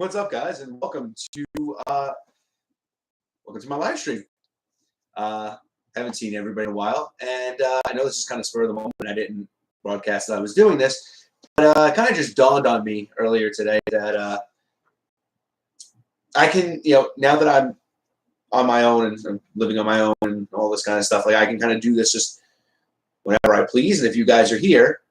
What's up, guys, and welcome to my live stream. Haven't seen everybody in a while, and I know this is kind of spur of the moment. I didn't broadcast that I was doing this, but it kind of just dawned on me earlier today that I can, now that I'm on my own and I'm living on my own and all this kind of stuff, like I can kind of do this just whenever I please. And if you guys are here,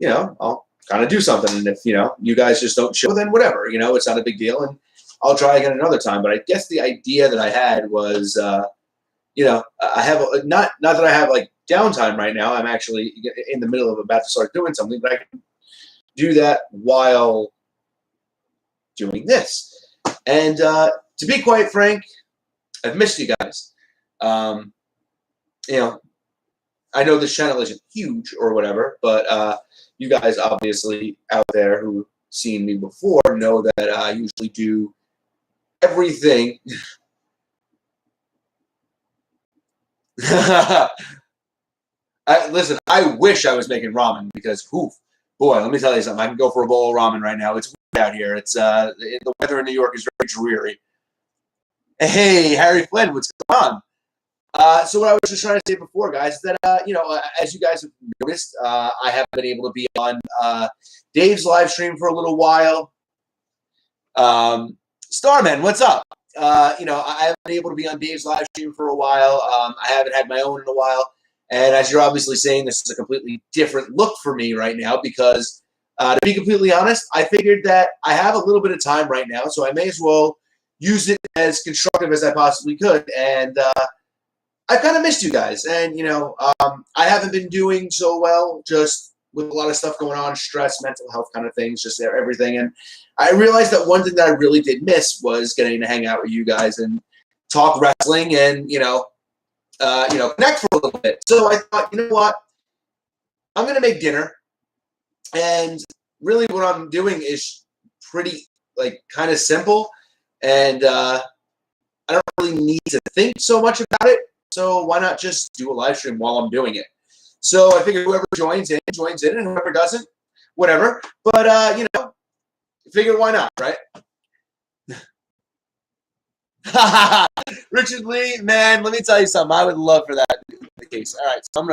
I'll kind of do something. And if, you guys just don't show, then whatever, it's not a big deal. And I'll try again another time. But I guess the idea that I had was, I have not that I have like downtime right now. I'm actually in the middle of about to start doing something, but I can do that while doing this. And to be quite frank, I've missed you guys. I know this channel isn't huge or whatever, but you guys obviously out there who've seen me before know that I usually do everything. Listen, I wish I was making ramen because, boy, let me tell you something. I can go for a bowl of ramen right now. It's out here. It's the weather in New York is very dreary. Hey, Harry Flynn, what's going on? So what I was just trying to say before, guys, is that, as you guys have noticed, I haven't been able to be on Dave's live stream for a little while. Starman, what's up? I haven't been able to be on Dave's live stream for a while. I haven't had my own in a while. And as you're obviously saying, this is a completely different look for me right now because, to be completely honest, I figured that I have a little bit of time right now, so I may as well use it as constructive as I possibly could. And I've kind of missed you guys. And, I haven't been doing so well just with a lot of stuff going on, stress, mental health kind of things, just everything. And I realized that one thing that I really did miss was getting to hang out with you guys and talk wrestling and, connect for a little bit. So I thought, you know what? I'm going to make dinner. And really what I'm doing is pretty, kind of simple. And I don't really need to think so much about it. So why not just do a live stream while I'm doing it? So I figure whoever joins in, and whoever doesn't, whatever. But, figure why not, right? Richard Lee, man, let me tell you something. I would love for that to be the case. All right, so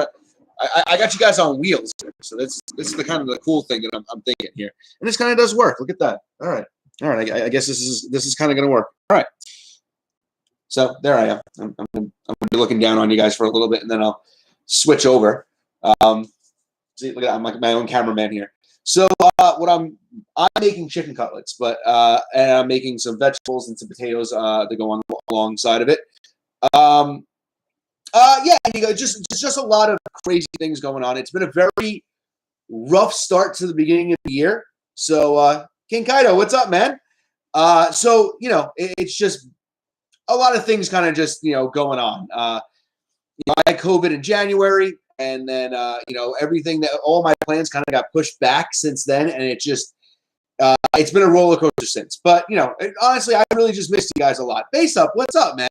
I got you guys on wheels here. So this is the kind of the cool thing that I'm thinking here. And this kind of does work. Look at that. All right. I guess this is kind of going to work. All right. So there I am. I'm going to be looking down on you guys for a little bit, and then I'll switch over. See, look at that. I'm like my own cameraman here. So what I'm making chicken cutlets, but and I'm making some vegetables and some potatoes to go on alongside of it. Just a lot of crazy things going on. It's been a very rough start to the beginning of the year. So King Kaido, what's up, man? It's just a lot of things kind of just going on. I had COVID in January. And then, everything all my plans kind of got pushed back since then. And it just, it's been a roller coaster since. But, honestly, I really just missed you guys a lot. Base Up, what's up, man?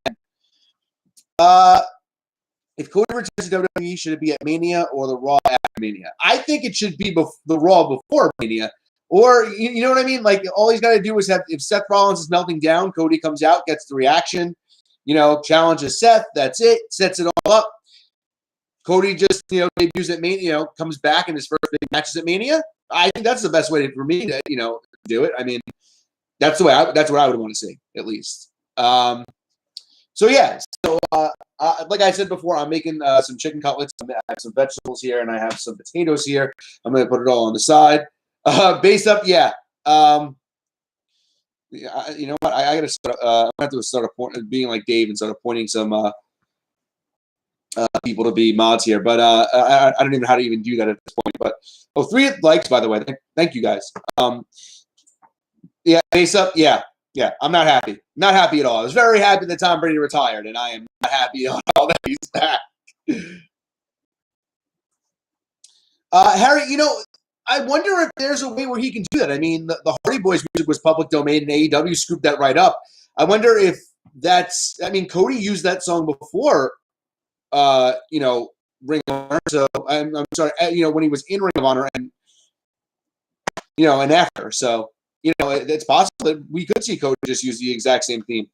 If Cody returns to WWE, should it be at Mania or the Raw after Mania? I think it should be the Raw before Mania. Or, you know what I mean? Like, all he's got to do is if Seth Rollins is melting down, Cody comes out, gets the reaction, challenges Seth. That's it. Sets it all up. Cody just, debuts at Mania, comes back in his first big matches at Mania. I think that's the best way for me to, do it. I mean, that's what I would want to see, at least. Like I said before, I'm making some chicken cutlets. I have some vegetables here, and I have some potatoes here. I'm going to put it all on the side. Base Up, yeah. You know what? I got to start. I'm going to have to start being like Dave and start appointing some people to be mods here, but I don't even know how to even do that at this point. But 3 likes, by the way. Thank you guys. Base Up, yeah. I'm not happy. Not happy at all. I was very happy that Tom Brady retired, and I am not happy at all that he's back. Harry, I wonder if there's a way where he can do that. I mean, the Hardy Boys music was public domain, and AEW scooped that right up. I wonder if that's. I mean, Cody used that song before. Ring of Honor. So I'm sorry, when he was in Ring of Honor and and after. So it's possible that we could see Cody just use the exact same theme.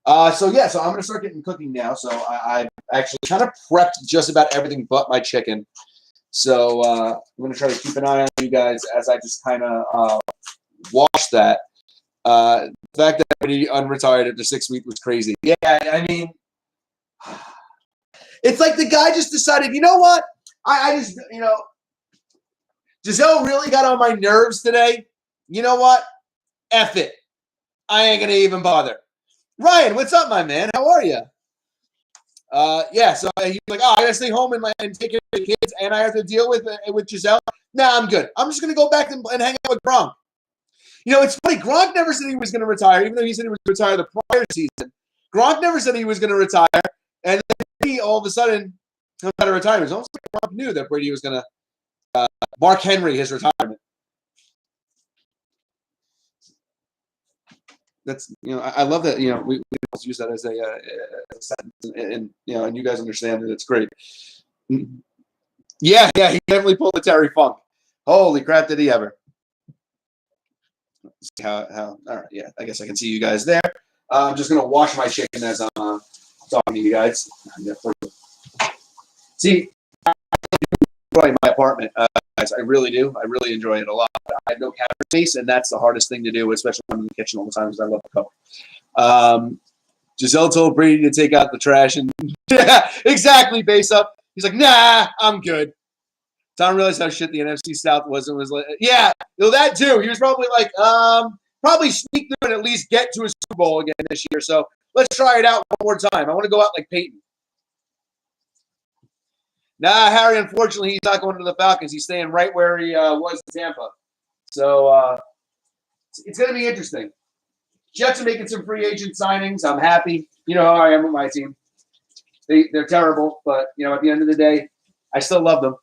So I'm going to start getting cooking now. So I actually kind of prepped just about everything but my chicken. So I'm going to try to keep an eye on you guys as I just kind of watch that. The fact that he unretired after 6 weeks was crazy. Yeah, I mean, it's like the guy just decided, you know what? I just, Giselle really got on my nerves today. You know what? F it. I ain't going to even bother. Ryan, what's up, my man? How are you? So he's like, I got to stay home and take care of the kids, and I have to deal with Giselle. Nah, I'm good. I'm just going to go back and hang out with Gronk. It's funny. Gronk never said he was going to retire, even though he said he was going to retire the prior season. Gronk never said he was going to retire, and then Brady all of a sudden comes out of retirement. It's almost like Gronk knew that Brady was going to Mark Henry his retirement. That's I love that we use that as a sentence, and and you guys understand it. It's great. Yeah, he definitely pulled the Terry Funk. Holy crap, did he ever? Let's see how all right, yeah, I guess I can see you guys there. I'm just gonna wash my chicken as I'm talking to you guys. See, I enjoy my apartment, guys. I really do. I really enjoy it a lot. I have no counter space, and that's the hardest thing to do, especially when I'm in the kitchen all the time because I love to cook. Giselle told Brady to take out the trash, and yeah, exactly, base up. He's like, nah, I'm good. Tom realized how shit the NFC South was and was like, yeah, that too. He was probably like, probably sneak through and at least get to a Super Bowl again this year. So let's try it out one more time. I want to go out like Peyton. Nah, Harry, unfortunately, he's not going to the Falcons. He's staying right where he was in Tampa. So it's going to be interesting. Jets are making some free agent signings. I'm happy. You know how I am with my team. They're terrible, but, at the end of the day, I still love them.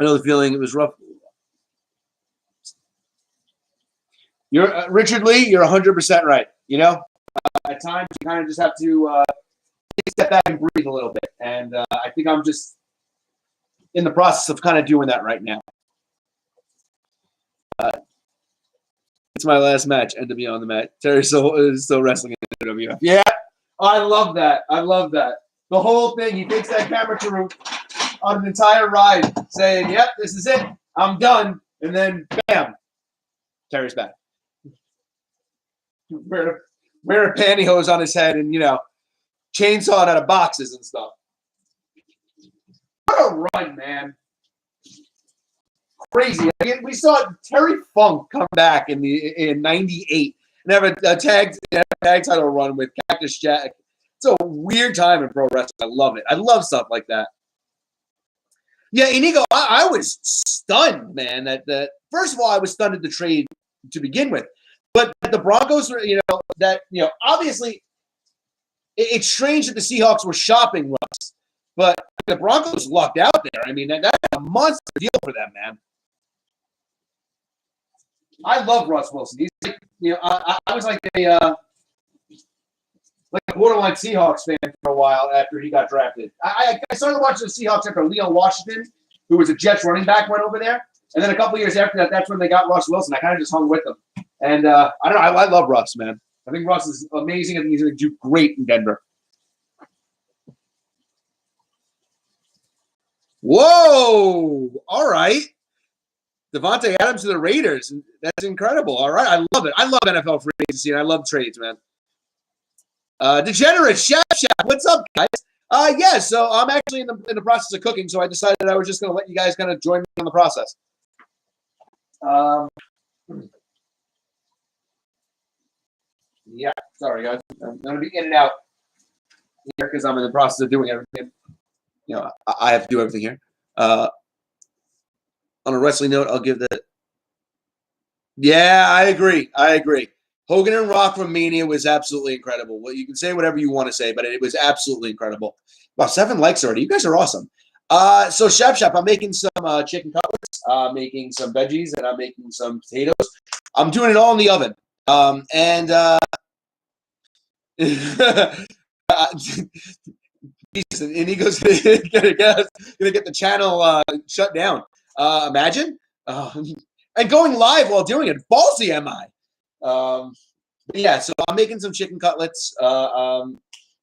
I know the feeling. It was rough. You're Richard Lee. You're 100% right. At times you kind of just have to take a step back and breathe a little bit. And I think I'm just in the process of kind of doing that right now. It's my last match, and to be on the mat. Terry is still wrestling in the WWF. Yeah, I love that. The whole thing. He takes that camera crew on an entire ride, saying, "Yep, this is it. I'm done." And then, bam, Terry's back. Wear a pantyhose on his head, and chainsawing out of boxes and stuff. What a run, man! Crazy. Again, we saw Terry Funk come back in '98 and have a tag title run with Cactus Jack. It's a weird time in pro wrestling. I love it. I love stuff like that. Yeah, Inigo, I was stunned, man. That first of all, I was stunned at the trade to begin with, but the Broncos were, obviously, it's strange that the Seahawks were shopping Russ, but the Broncos lucked out there. I mean, that's a monster deal for them, man. I love Russ Wilson. He's like, I was like a borderline Seahawks fan for a while after he got drafted. I started watching the Seahawks after Leo Washington, who was a Jets running back, went over there. And then a couple years after that, that's when they got Russ Wilson. I kind of just hung with them. And I don't know. I love Russ, man. I think Russ is amazing. I think he's going to do great in Denver. Whoa! All right. Devontae Adams to the Raiders. That's incredible. All right. I love it. I love NFL free agency, and I love trades, man. Degenerate Chef. What's up, guys? Yeah, so I'm actually in the process of cooking, so I decided I was just going to let you guys kind of join me on the process. Yeah, sorry, guys. I'm going to be in and out here because I'm in the process of doing everything. I have to do everything here. On a wrestling note, I'll give the. Yeah, I agree. Hogan and Rock from Mania was absolutely incredible. Well, you can say whatever you want to say, but it was absolutely incredible. Wow, 7 likes already. You guys are awesome. So Chef, I'm making some chicken cutlets, making some veggies, and I'm making some potatoes. I'm doing it all in the oven. And he goes gonna get the channel shut down. Imagine. And going live while doing it. Ballsy am I. Yeah, so I'm making some chicken cutlets.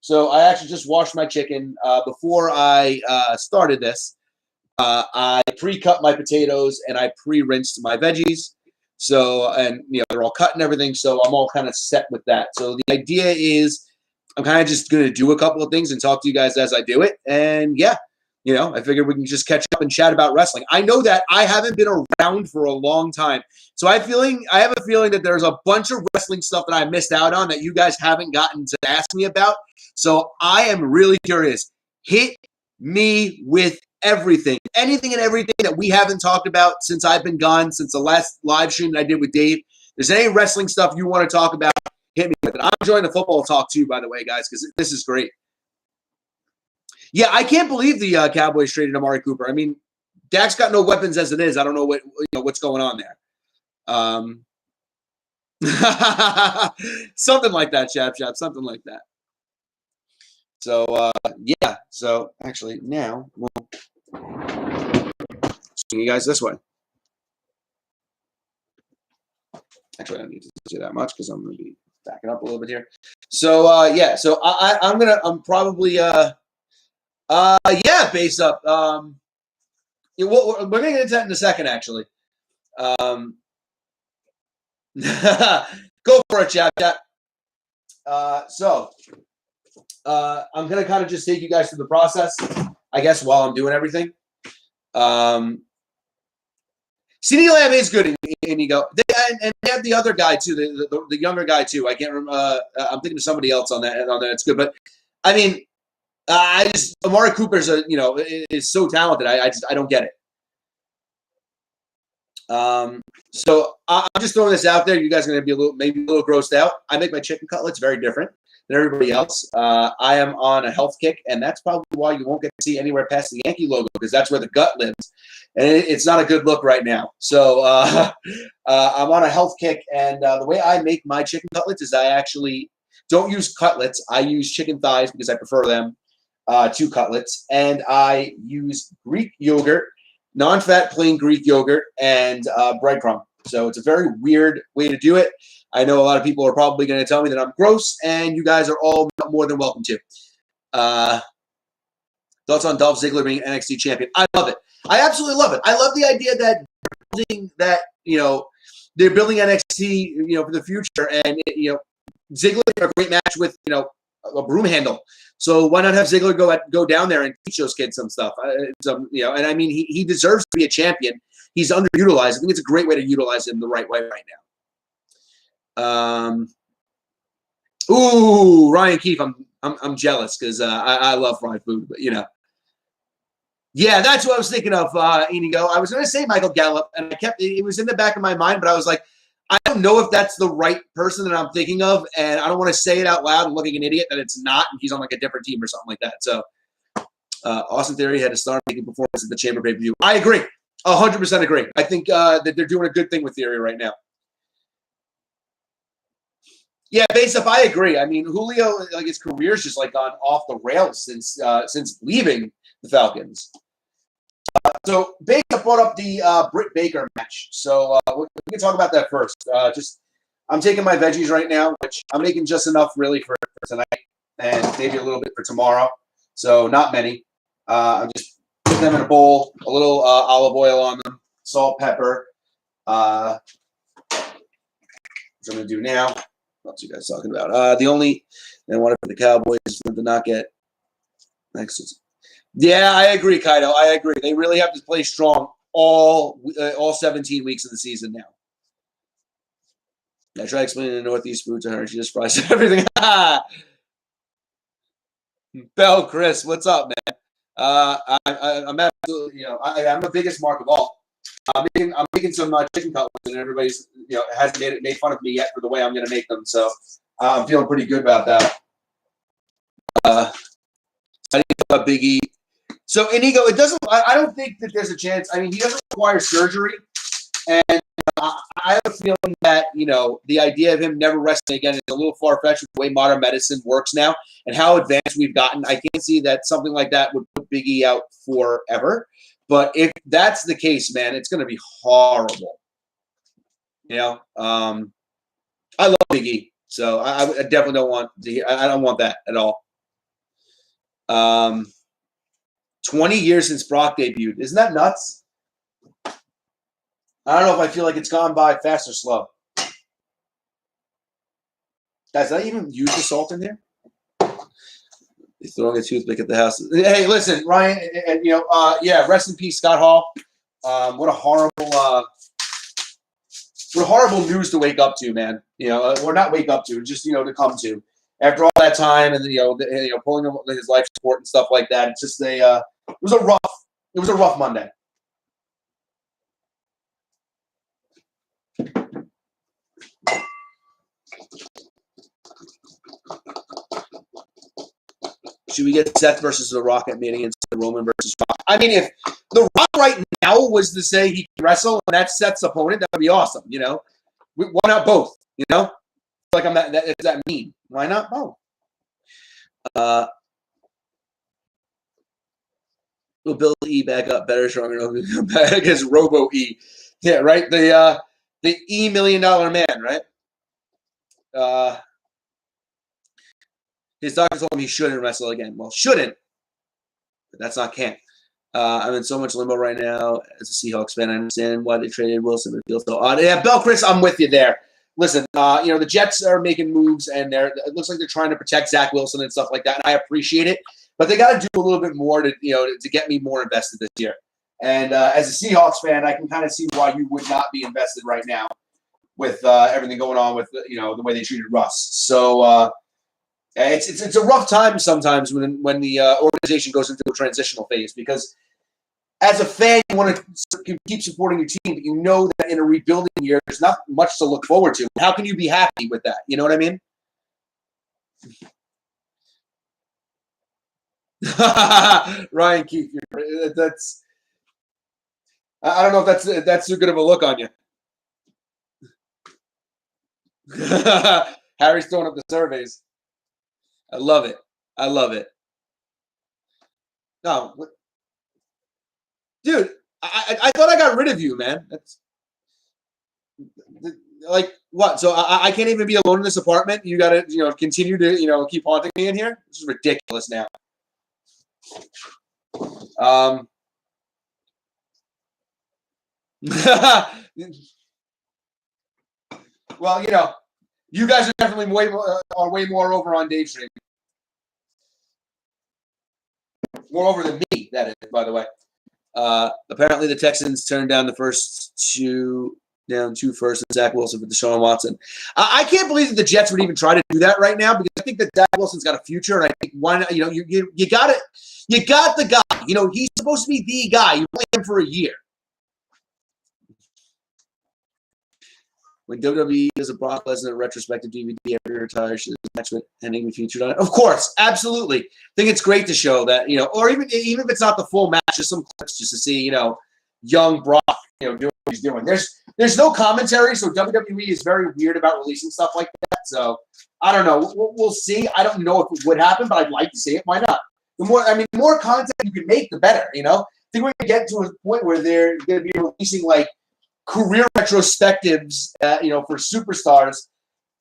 So I actually just washed my chicken before I started this. I pre-cut my potatoes and I pre-rinsed my veggies. So, and they're all cut and everything. So I'm all kind of set with that. So the idea is I'm kind of just going to do a couple of things and talk to you guys as I do it. And yeah, I figured we can just catch up and chat about wrestling. I know that I haven't been around for a long time. So I have a feeling that there's a bunch of wrestling stuff that I missed out on that you guys haven't gotten to ask me about. So I am really curious. Hit me with everything, anything and everything that we haven't talked about since I've been gone, since the last live stream that I did with Dave. If there's any wrestling stuff you want to talk about, hit me with it. I'm enjoying the football talk too, by the way, guys, because this is great. Yeah, I can't believe the Cowboys traded Amari Cooper. I mean, Dak's got no weapons as it is. I don't know what's going on there. Something like that, Chap, something like that. So, yeah. So, actually, now we'll swing you guys this way. Actually, I don't need to do that much because I'm going to be backing up a little bit here. So, yeah. So, I'm probably, yeah, base up. We're going to get into that in a second, actually. Go for it, Chap. So, I'm going to kind of just take you guys through the process, I guess, while I'm doing everything. CeeDee Lamb is good, Inigo. And they have the other guy, too, the younger guy, too. I can't remember. I'm thinking of somebody else on that. It's good. But, I mean, Amari Cooper's, is so talented. I don't get it. So I'm just throwing this out there. You guys are going to be maybe a little grossed out. I make my chicken cutlets very different than everybody else. I am on a health kick, and that's probably why you won't get to see anywhere past the Yankee logo, because that's where the gut lives. And it's not a good look right now. So I'm on a health kick, and the way I make my chicken cutlets is I actually don't use cutlets. I use chicken thighs because I prefer them to cutlets, and I use Greek yogurt, non-fat plain Greek yogurt, and breadcrumb. So it's a very weird way to do it. I know a lot of people are probably going to tell me that I'm gross, and you guys are all more than welcome to. Thoughts on Dolph Ziggler being NXT champion? I love it. I absolutely love it. I love the idea that they're building NXT, for the future, and Ziggler had a great match with a broom handle. So why not have Ziggler go down there and teach those kids some stuff? And I mean, he deserves to be a champion. He's underutilized. I think it's a great way to utilize him the right way right now. Ooh, Ryan Keefe. I'm jealous because I love fried food, but yeah, that's what I was thinking of, Inigo. I was going to say Michael Gallup, and it was in the back of my mind, but I was like, I don't know if that's the right person that I'm thinking of, and I don't want to say it out loud and look like an idiot that it's not, and he's on like a different team or something like that. So, Austin Theory had to start making performances at the Chamber pay-per-view. I agree. 100% agree. I think that they're doing a good thing with Theory right now. Yeah, base up, I agree. I mean, Julio, like his career's just like gone off the rails since leaving the Falcons. So Baker brought up the Britt Baker match. So we can talk about that first. I'm taking my veggies right now, which I'm making just enough really for tonight and maybe a little bit for tomorrow. So not many. I'm just putting them in a bowl, a little olive oil on them, salt, pepper. What I'm going to do now. What else are you guys talking about? And one for the Cowboys to not get next. Yeah, I agree, Kaido. I agree. They really have to play strong all 17 weeks of the season now. I try explaining the Northeast food to her. She just fries everything. Bell, Chris, what's up, man? I'm absolutely, I'm the biggest mark of all. I'm making some chicken cutlets, and everybody's, hasn't made fun of me yet for the way I'm going to make them. So I'm feeling pretty good about that. I think about Big E. So Inigo, I don't think that there's a chance. I mean, he doesn't require surgery, and I have a feeling that the idea of him never resting again is a little far-fetched with the way modern medicine works now and how advanced we've gotten. I can't see that something like that would put Big E out forever. But if that's the case, man, it's going to be horrible. You know, I love Big E, so I definitely don't want to hear. I don't want that at all. 20 years since Brock debuted. Isn't that nuts? I don't know if I feel like it's gone by fast or slow. Guys, did I even use the salt in here? He's throwing a toothpick at the house. Hey, listen, Ryan, yeah, rest in peace, Scott Hall. What a horrible news to wake up to, man. Or not wake up to, just to come to after all that time, and pulling his life support and stuff like that. It's just it was a rough Monday. Should we get Seth versus The Rock at Mania instead of Roman versus Rock? I mean, if The Rock right now was to say he can wrestle and that's Seth's opponent, that would be awesome. Why not both? Like I'm that. Is that mean? Why not both? Will Bill E back up better, stronger back against Robo E? Yeah, right. The E $1 million man, right? His doctor told him he shouldn't wrestle again. Well, shouldn't, but that's not can't. I'm in so much limbo right now as a Seahawks fan. I understand why they traded Wilson, but it feels so odd. Yeah, Bill, Chris, I'm with you there. Listen, the Jets are making moves, and it looks like they're trying to protect Zach Wilson and stuff like that, and I appreciate it. But they got to do a little bit more to get me more invested this year. And as a Seahawks fan, I can kind of see why you would not be invested right now with everything going on with the way they treated Russ. So. It's a rough time sometimes when the organization goes into a transitional phase, because as a fan you want to keep supporting your team, but you know that in a rebuilding year there's not much to look forward to. How can you be happy with that? You know what I mean? Ryan Keefe, that's I don't know if that's too good of a look on you. Harry's throwing up the surveys. I love it. I love it. No, dude, I thought I got rid of you, man. That's like what? So I can't even be alone in this apartment. You got to continue to keep haunting me in here. This is ridiculous now. Well, you guys are definitely way more over on Dave Stream. More over than me, that is, by the way. Apparently, the Texans turned down the first two first, and Zach Wilson for Deshaun Watson. I can't believe that the Jets would even try to do that right now, because I think that Zach Wilson's got a future, and I think why not? You got it. You got the guy. He's supposed to be the guy. You play him for a year. When WWE does a Brock Lesnar retrospective DVD after he retires, should the match ending be featured on it? Of course, absolutely. I think it's great to show that, or even if it's not the full match, just some clips just to see, young Brock, doing what he's doing. There's no commentary, so WWE is very weird about releasing stuff like that. So I don't know. We'll see. I don't know if it would happen, but I'd like to see it. Why not? The more content you can make, the better. I think we're gonna get to a point where they're gonna be releasing like career retrospectives, for superstars,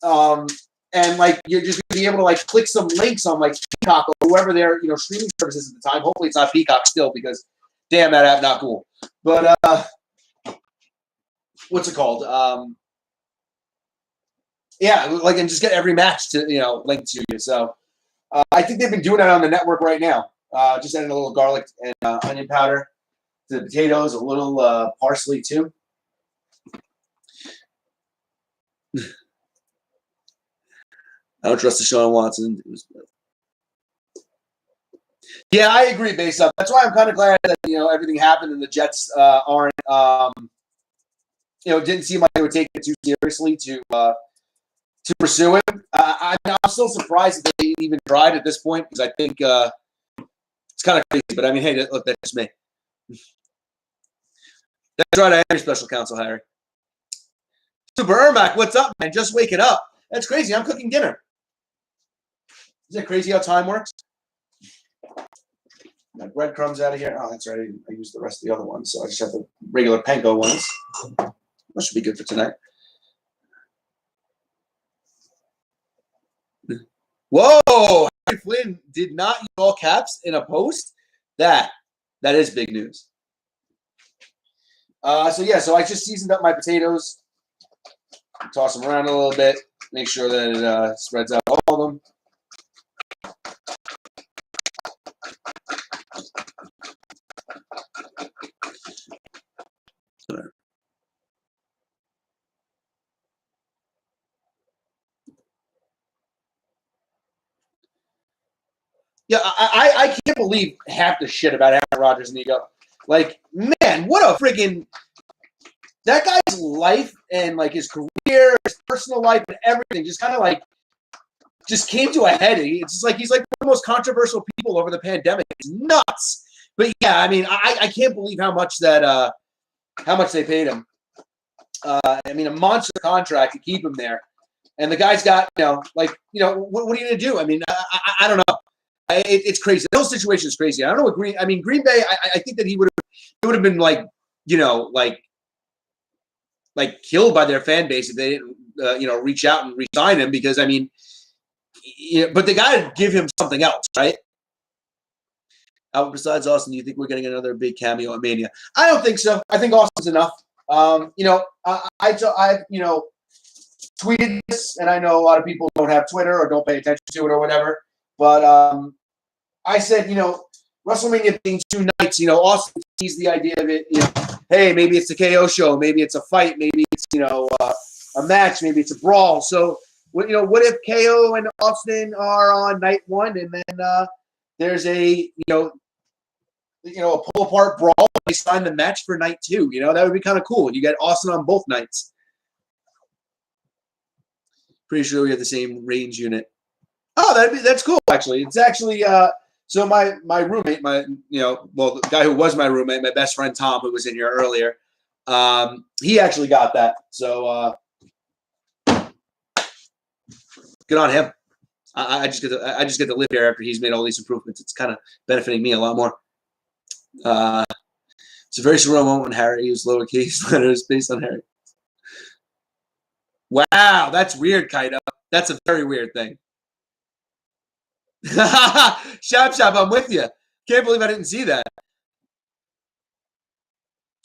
and like you're just gonna be able to like click some links on like Peacock or whoever their streaming services at the time. Hopefully, it's not Peacock still, because damn, that app not cool. But what's it called? Yeah, like, and just get every match to linked to you. So I think they've been doing that on the network right now. Just adding a little garlic and onion powder to the potatoes, a little parsley too. I don't trust Deshaun Watson. Yeah, I agree, based up. That's why I'm kind of glad that everything happened and the Jets aren't didn't seem like they would take it too seriously to pursue it. I'm still surprised that they even tried at this point, because I think it's kind of crazy. But I mean, hey, look, that's just me. That's right, I am your special counsel, Harry. Super Ermac, what's up, man? Just waking up. That's crazy. I'm cooking dinner. Isn't it crazy how time works? My breadcrumbs out of here. Oh, that's right. I used the rest of the other ones, so I just have the regular panko ones. That should be good for tonight. Whoa! Harry Flynn did not use all caps in a post. That is big news. So I just seasoned up my potatoes. Toss them around a little bit. Make sure that it spreads out all of them. Yeah, I can't believe half the shit about Aaron Rodgers' ego. Like, man, what a freaking that guy's life and like his career, his personal life, and everything just kind of like just came to a head. It's just like he's like one of the most controversial people over the pandemic. It's nuts. But yeah, I mean, I can't believe how much they paid him. I mean, a monster contract to keep him there, and the guy's got what are you gonna do? I mean, I don't know. It's crazy. The whole situation is crazy. I don't know what Green Bay. I think that it would have been like like killed by their fan base if they didn't reach out and re-sign him, because I mean, but they got to give him something else, right? Besides Austin, do you think we're getting another big cameo at Mania? I don't think so. I think Austin's enough. I tweeted this, and I know a lot of people don't have Twitter or don't pay attention to it or whatever, but I said, WrestleMania being 2 nights, Austin teased the idea of it, hey, maybe it's the KO show, maybe it's a fight, maybe it's, a match, maybe it's a brawl. So, what if KO and Austin are on night 1 and then there's a pull apart brawl, and they sign the match for night 2, that would be kind of cool. You get Austin on both nights. Pretty sure we have the same range unit. Oh, that's cool, actually. It's actually so my roommate, the guy who was my roommate, my best friend Tom, who was in here earlier, he actually got that. So good on him. I just get to live here after he's made all these improvements. It's kind of benefiting me a lot more. It's a very surreal moment when Harry used lowercase letters based on Harry. Wow, that's weird, Kaito. That's a very weird thing. Shop, I'm with you. Can't believe I didn't see that.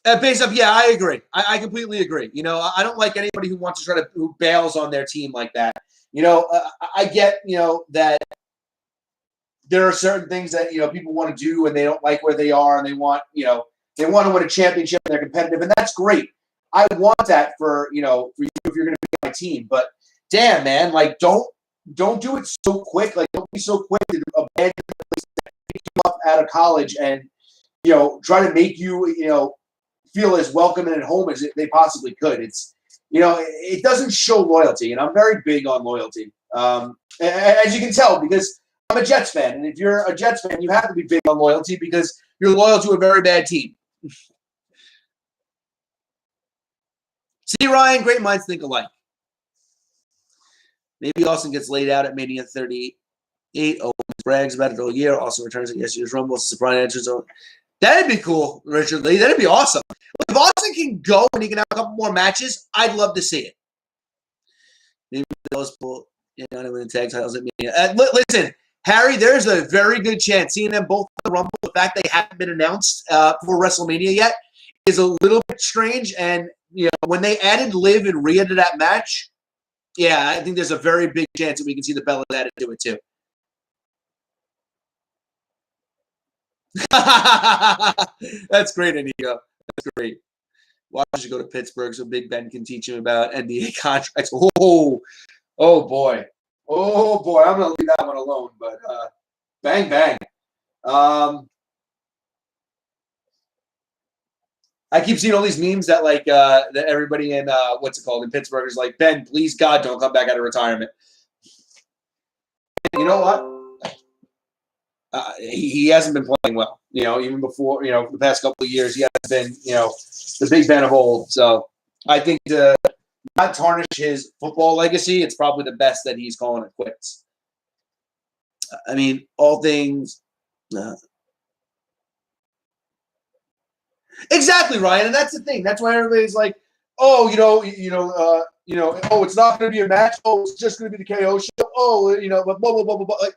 Based off, yeah, I agree. I completely agree. I don't like anybody who wants to who bails on their team like that. I get, that there are certain things that, people want to do and they don't like where they are and they want to win a championship and they're competitive, and that's great. I want that for you if you're going to be on my team. But damn, man, like don't do it so quick. Like don't be so quick to abandon the place that picked you up out of college and try to make you feel as welcome and at home as they possibly could. It's it doesn't show loyalty, and I'm very big on loyalty. As you can tell, because I'm a Jets fan, and if you're a Jets fan, you have to be big on loyalty because you're loyal to a very bad team. See, Ryan, great minds think alike. Maybe Austin gets laid out at Mania 38. Owens brags about it all year. Also returns at yesterday's Rumble. It's a surprise entrance. That'd be cool, Richard Lee. That'd be awesome. If Austin can go and he can have a couple more matches, I'd love to see it. Maybe those pull down and win the tag titles at Mania. Listen, Harry, there's a very good chance. Seeing them both in the Rumble, the fact they haven't been announced for WrestleMania yet is a little bit strange. And when they added Liv and Rhea to that match, yeah, I think there's a very big chance that we can see the Bellas added to it too. That's great, Inigo. That's great. Why should go to Pittsburgh so Big Ben can teach him about NBA contracts? Oh boy. I'm gonna leave that one alone. But bang bang. I keep seeing all these memes that that everybody in in Pittsburgh is like, Ben, please God, don't come back out of retirement. You know what? He hasn't been playing well. Even before the past couple of years, he hasn't been the Big Ben of old. So I think to not tarnish his football legacy, it's probably the best that he's calling it quits. I mean, all things. Exactly, Ryan, and that's the thing. That's why everybody's like, oh, oh, it's not going to be a match. Oh, it's just going to be the KO show. Oh, blah, blah, blah, blah, blah. Like,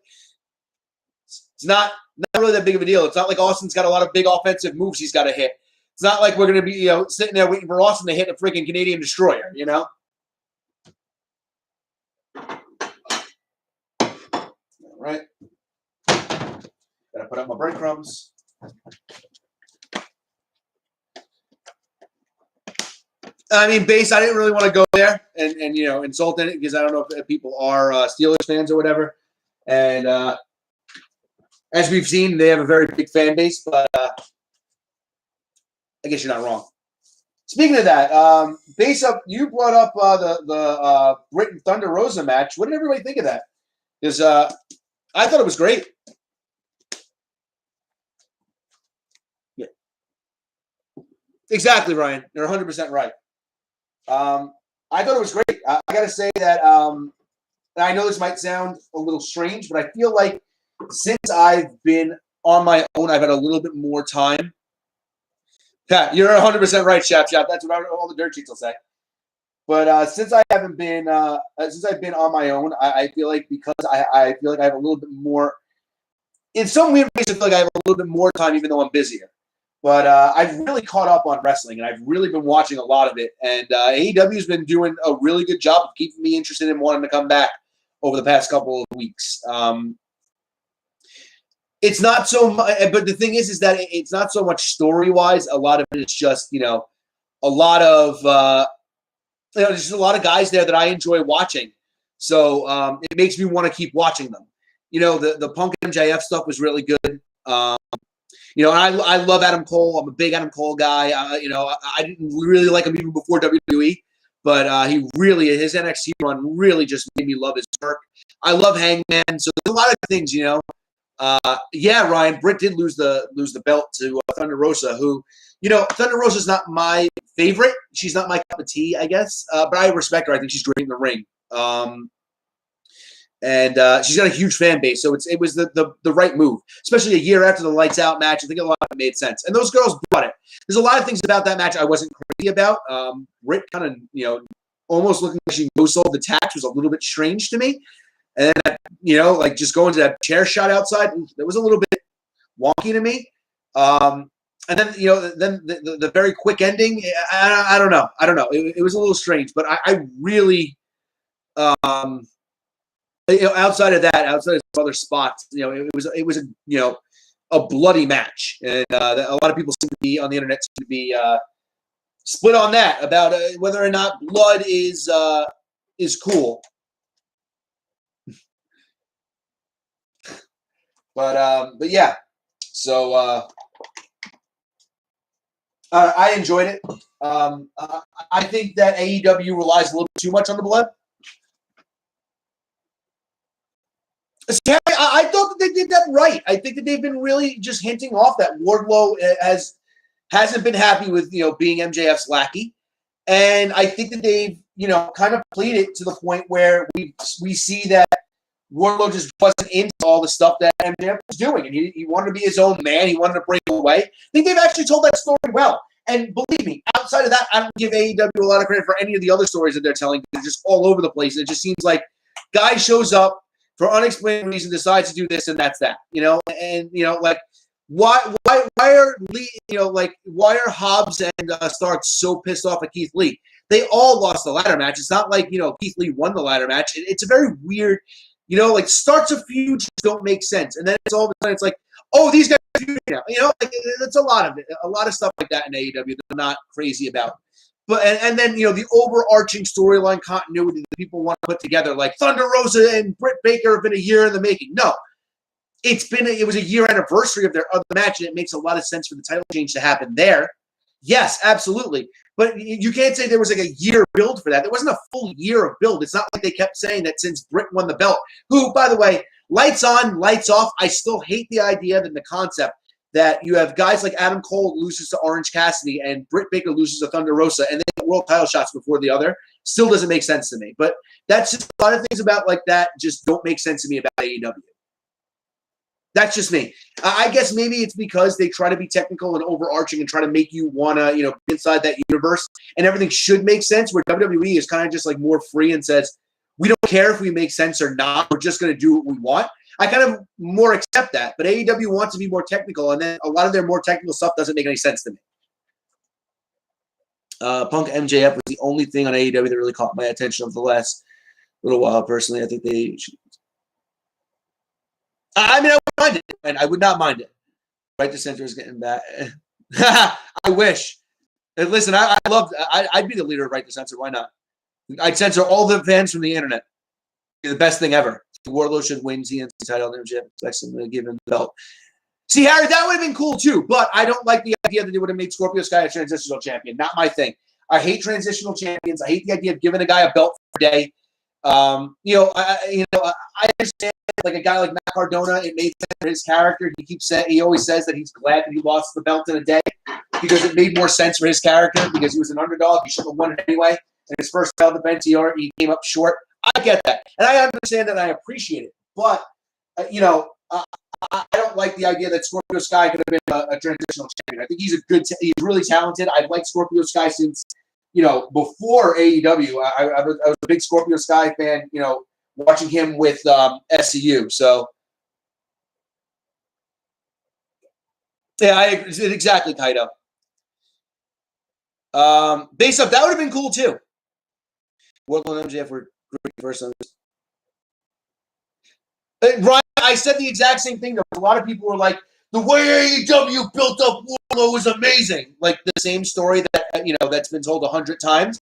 it's not really that big of a deal. It's not like Austin's got a lot of big offensive moves he's got to hit. It's not like we're going to be, sitting there waiting for Austin to hit a freaking Canadian Destroyer, All right. Got to put up my breadcrumbs. I mean, base, I didn't really want to go there and insult in it because I don't know if people are Steelers fans or whatever. And as we've seen, they have a very big fan base, but I guess you're not wrong. Speaking of that, base up, you brought up the Britt and Thunder Rosa match. What did everybody think of that? Because I thought it was great. Yeah. Exactly, Ryan. You're 100% right. I thought it was great. I got to say that, and I know this might sound a little strange, but I feel like since I've been on my own, I've had a little bit more time. Yeah, you're 100% right, Shap. That's what all the dirt sheets will say. But since I haven't been, since I've been on my own, I feel like because I feel like I have a little bit more. In some weird ways, I feel like I have a little bit more time, even though I'm busier. But I've really caught up on wrestling, and I've really been watching a lot of it. And AEW has been doing a really good job of keeping me interested in wanting to come back over the past couple of weeks. It's not so much, but the thing is that it's not so much story-wise. A lot of it is just, a lot of, just a lot of guys there that I enjoy watching. So it makes me want to keep watching them. The Punk MJF stuff was really good. And I love Adam Cole. I'm a big Adam Cole guy. I didn't really like him even before WWE, but he really, his NXT run really just made me love his work. I love Hangman. So there's a lot of things, yeah, Ryan, Britt did lose the belt to Thunder Rosa, who, Thunder Rosa's not my favorite. She's not my cup of tea, I guess. But I respect her. I think she's great in the ring. And she's got a huge fan base, so it was the right move, especially a year after the Lights Out match. I think a lot of it made sense, and those girls brought it. There's a lot of things about that match I wasn't crazy about. Britt kind of, almost looking like she no-sold the tax was a little bit strange to me, and then, like just going to that chair shot outside, that was a little bit wonky to me. And then, then the very quick ending, I don't know. It was a little strange, but I really. Outside of some other spots, it was a bloody match, and a lot of people seem to be on the internet seem to be split on that about whether or not blood is cool. But yeah, so I enjoyed it. I think that AEW relies a little too much on the blood. I thought that they did that right. I think that they've been really just hinting off that Wardlow hasn't been happy with being MJF's lackey, and I think that they've kind of played it to the point where we see that Wardlow just wasn't into all the stuff that MJF was doing, and he wanted to be his own man. He wanted to break away. I think they've actually told that story well. And believe me, outside of that, I don't give AEW a lot of credit for any of the other stories that they're telling. They're just all over the place. And it just seems like guy shows up for unexplained reason, decides to do this, and that's that. And like why are Hobbs and Starks so pissed off at Keith Lee? They all lost the ladder match. It's not like Keith Lee won the ladder match. It's a very weird, like starts of feuds just don't make sense, and then it's all of a sudden it's like, oh, these guys are feuding now. Like, that's a lot of it, a lot of stuff like that in AEW that I'm not crazy about. But and then the overarching storyline continuity that people want to put together, like Thunder Rosa and Britt Baker have been a year in the making. No, it was a year anniversary of their other match, and it makes a lot of sense for the title change to happen there. Yes, absolutely. But you can't say there was like a year build for that. There wasn't a full year of build. It's not like they kept saying that since Britt won the belt, who, by the way, lights on, lights off. I still hate the idea and the concept that you have guys like Adam Cole loses to Orange Cassidy and Britt Baker loses to Thunder Rosa and they get world title shots before the other. Still doesn't make sense to me. But that's just a lot of things about like that just don't make sense to me about AEW. That's just me. I guess maybe it's because they try to be technical and overarching and try to make you want to, be inside that universe, and everything should make sense, where WWE is kind of just like more free and says, we don't care if we make sense or not. We're just going to do what we want. I kind of more accept that. But AEW wants to be more technical, and then a lot of their more technical stuff doesn't make any sense to me. Punk MJF was the only thing on AEW that really caught my attention over the last little while. Personally, I think they should. I mean, I would mind it. And I would not mind it. Right to Center is getting back. I wish. And listen, I'd be the leader of Right to Censor. Why not? I'd censor all the fans from the internet. It'd be the best thing ever. Wardlow should win TNT title, and MJF expects him to give him the belt. See, Harry, that would have been cool too, but I don't like the idea that they would have made Scorpio Sky a transitional champion. Not my thing. I hate transitional champions. I hate the idea of giving a guy a belt for a day. I understand, like a guy like Matt Cardona, it made sense for his character. He always says that he's glad that he lost the belt in a day because it made more sense for his character because he was an underdog. He should have won it anyway. And his first title defense, he came up short. I get that, and I understand that. And I appreciate it, but I don't like the idea that Scorpio Sky could have been a transitional champion. I think he's he's really talented. I've liked Scorpio Sky since, before AEW. I was a big Scorpio Sky fan, watching him with SCU. So, yeah, I agree. Exactly, Kaito. Base up, that would have been cool too. Wardlow and MJF were great first on this. Ryan, I said the exact same thing. A lot of people were like, the way AEW built up Wardlow was amazing. Like the same story that, that's been told 100 times.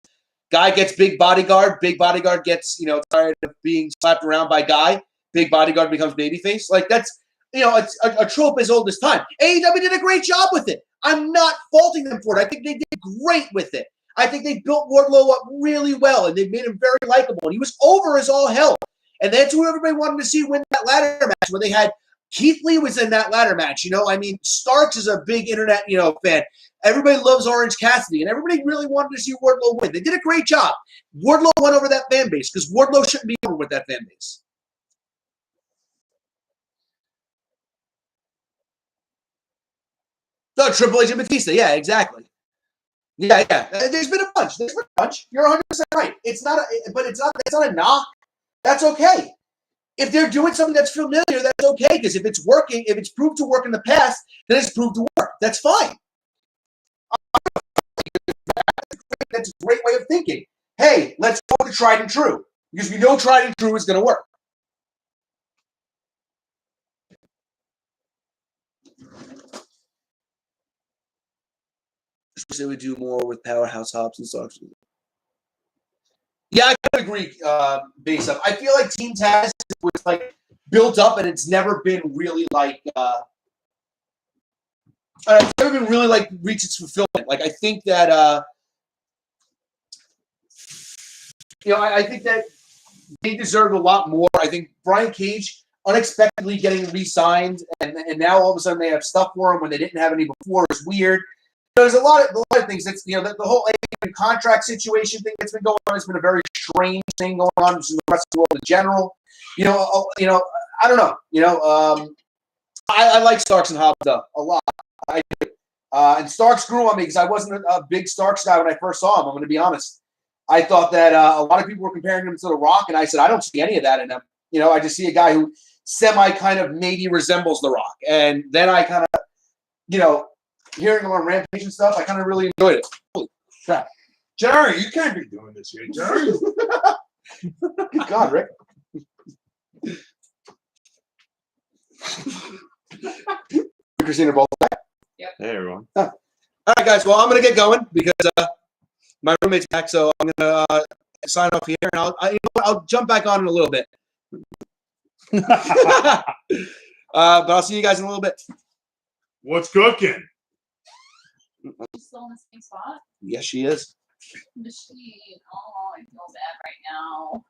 Guy gets big bodyguard. Big bodyguard gets, tired of being slapped around by guy. Big bodyguard becomes babyface. Like that's, it's a trope as old as time. AEW did a great job with it. I'm not faulting them for it. I think they did great with it. I think they built Wardlow up really well, and they made him very likable. And he was over as all hell. And that's who everybody wanted to see win that ladder match, where they had Keith Lee was in that ladder match. Starks is a big internet, fan. Everybody loves Orange Cassidy, and everybody really wanted to see Wardlow win. They did a great job. Wardlow won over that fan base because Wardlow shouldn't be over with that fan base. No, Triple H and Batista. Yeah, exactly. Yeah. There's been a bunch. You're 100% right. It's not a knock. That's okay. If they're doing something that's familiar, that's okay. Because if it's working, if it's proved to work in the past, then it's proved to work. That's fine. That's a great way of thinking. Hey, let's go with tried and true. Because we know tried and true is going to work. Especially we do more with Powerhouse Hobbs and Starks. Yeah, I kind of agree, base up. I feel like Team Taz was like built up, and it's never been really like reached its fulfillment. Like I think that I think that they deserved a lot more. I think Brian Cage unexpectedly getting re-signed, and now all of a sudden they have stuff for him when they didn't have any before is weird. There's a lot of things. That's the whole contract situation thing that's been going on has been a very strange thing going on in the rest of the world in general. I don't know. I like Starks and Hobbs though a lot. I do. And Starks grew on me because I wasn't a big Starks guy when I first saw him. I'm going to be honest. I thought that a lot of people were comparing him to The Rock, and I said I don't see any of that in him. I just see a guy who kind of maybe resembles The Rock, and then I kind of, hearing him on Rampage and stuff, I kind of really enjoyed it. Holy crap. Jerry, you can't be doing this here, Jerry. Good God, Rick. Christina Ball. Yep. Hey, everyone. All right, guys. Well, I'm going to get going because my roommate's back, so I'm going to sign off here, and I'll jump back on in a little bit. But I'll see you guys in a little bit. What's cooking? She's still in the same spot? Yes, she is. Machine. Oh, I feel bad right now.